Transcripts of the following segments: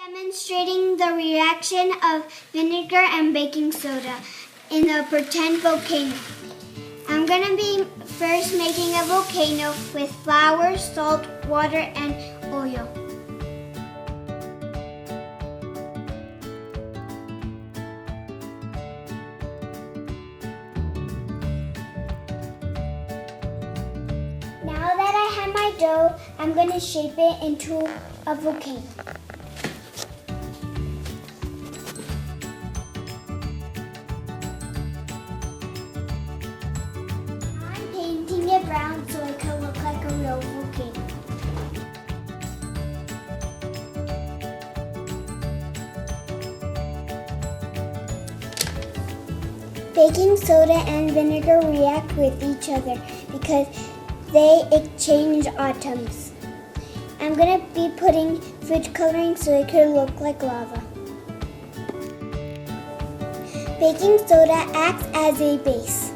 Demonstrating the reaction of vinegar and baking soda in a pretend volcano. I'm going to be first making a volcano with flour, salt, water, and oil. Now that I have my dough, I'm going to shape it into a volcano. I'm painting it brown so it can look like a real volcano. Baking soda and vinegar react with each other because they exchange atoms. I'm going to be putting food coloring so it could look like lava. Baking soda acts as a base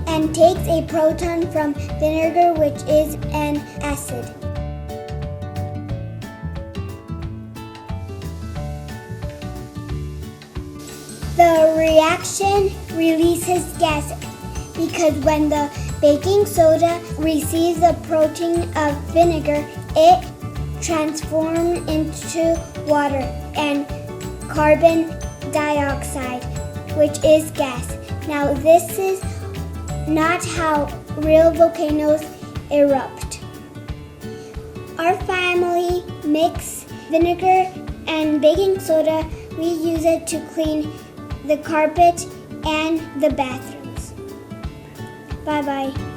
and takes a proton from vinegar, which is an acid. The reaction releases gas because when the baking soda receives the protein of vinegar, it transforms into water and carbon dioxide, which is gas. Now, this is not how real volcanoes erupt. Our family mix vinegar and baking soda. We use it to clean the carpet and the bathrooms. Bye-bye.